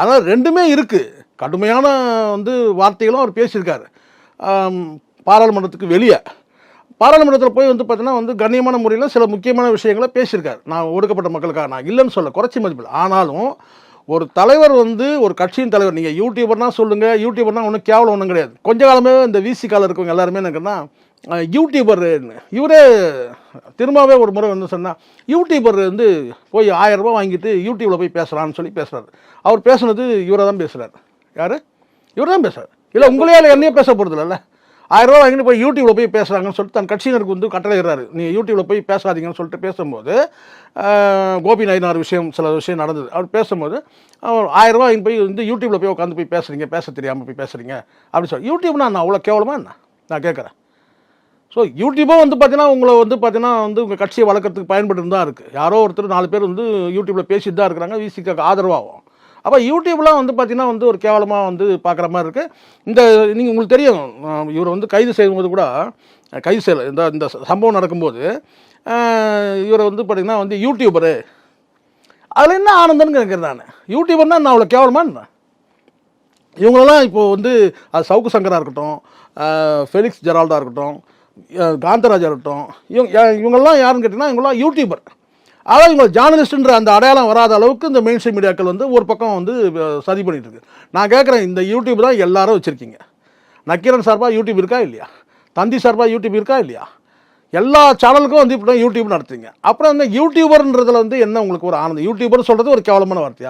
ஆனால் ரெண்டுமே இருக்குது. கடுமையான வார்த்தைகளும் அவர் பேசியிருக்காரு பாராளுமன்றத்துக்கு வெளியே. பாராளுமன்றத்தில் போய் பார்த்தீங்கன்னா கண்ணியமான முறையில் சில முக்கியமான விஷயங்களை பேசியிருக்காரு. நான் ஒடுக்கப்பட்ட மக்களுக்காக நான் இல்லைன்னு சொல்ல, குறைச்சி மதிப்பில். ஆனாலும் ஒரு தலைவர் ஒரு கட்சியின் தலைவர், நீங்கள் யூடியூபர்னா சொல்லுங்கள், யூடியூபர்னா ஒன்றும் கேவலம் ஒன்றும் கிடையாது. கொஞ்ச காலமே இந்த விசிகால இருக்கவங்க எல்லாருமே என்னன்னா யூடியூபர் இவரே திரும்பவே ஒரு முறை சொன்னால் யூடியூபர் போய் 1000 ரூபா வாங்கிட்டு யூடியூப்பில் போய் பேசுகிறான்னு சொல்லி பேசுகிறாரு. அவர் பேசுனது இவரை தான் பேசுகிறார். யார்? இவர் தான் பேசுகிறார். இல்லை உங்களையால் என்னையே பேச போகிறது இல்லைல்ல. 1000 ரூபா வாங்கிட்டு போய் யூடியூப்பில் போய் பேசுகிறாங்கன்னு சொல்லிட்டு தன் கட்சியினருக்கு கட்டளை இடுறாரு. நீங்கள் யூடியூப்பில் போய் பேசாதீங்கன்னு சொல்லிட்டு பேசும்போது கோபி நயினார் சில விஷயம் நடந்தது. அவர் பேசும்போது அவர் 1000 ரூபா வாங்கி போய் யூடியூப்பில் போய் உட்காந்து போய் பேசுகிறீங்க, பேச தெரியாமல் போய் பேசுகிறீங்க அப்படின்னு சொல்லி. யூடியூப்னா நான் அவ்வளோ கேவலமாக என்ன நான் கேட்குறேன். ஸோ யூடியூபும் பார்த்தீங்கன்னா உங்களை பார்த்தீங்கன்னா உங்கள் கட்சியை வளர்க்குறதுக்கு பயன்பட்டு தான் இருக்குது. யாரோ ஒருத்தர் 4 பேர் யூடியூப்பில் பேசிட்டு தான் இருக்கிறாங்க, விசிக்கு ஆதரவாகும். அப்போ யூடியூப்லாம் பார்த்தீங்கன்னா ஒரு கேவலமாக பார்க்குற மாதிரி இருக்குது. நீங்கள் உங்களுக்கு தெரியும், இவர் கைது செய்யும்போது கூட கைது செய்யலை. இந்த சம்பவம் நடக்கும்போது இவரை பார்த்தீங்கன்னா யூடியூபரு அதில் என்ன ஆனந்தம்னு கேட்குறேன் நான். யூடியூபர்னால் நான் அவ்வளோ கேவலமாக இவங்களெல்லாம் இப்போது அது சவுக்கு சங்கராக இருக்கட்டும், ஃபெலிக்ஸ் ஜெரால்டாக இருக்கட்டும், காந்தராஜா இருக்கட்டும், இவங்கெல்லாம் யாருன்னு கேட்டிங்கன்னா இவங்களாம் யூடியூபர். அதாவது இவங்க ஜேர்னலிஸ்ட்ன்ற அந்த அடையாளம் வராத அளவுக்கு இந்த மெயின் ஸ்ட்ரீம் மீடியாக்கள் ஒரு பக்கம் சதி பண்ணிகிட்டு இருக்கு. நான் கேட்குறேன், இந்த யூடியூப் தான் எல்லாரும் வச்சுருக்கீங்க. நக்கீரன் சார்பாக யூடியூப் இருக்கா இல்லையா? தந்தி சார்பாக யூடியூப் இருக்கா இல்லையா? எல்லா சேனலுக்கும் இப்படி யூடியூப் நடத்துறீங்க. அப்புறம் யூடியூபர்ன்றதுல என்ன உங்களுக்கு ஒரு ஆனந்தம்? யூடியூபர் சொல்கிறது ஒரு கேவலமான வார்த்தையா?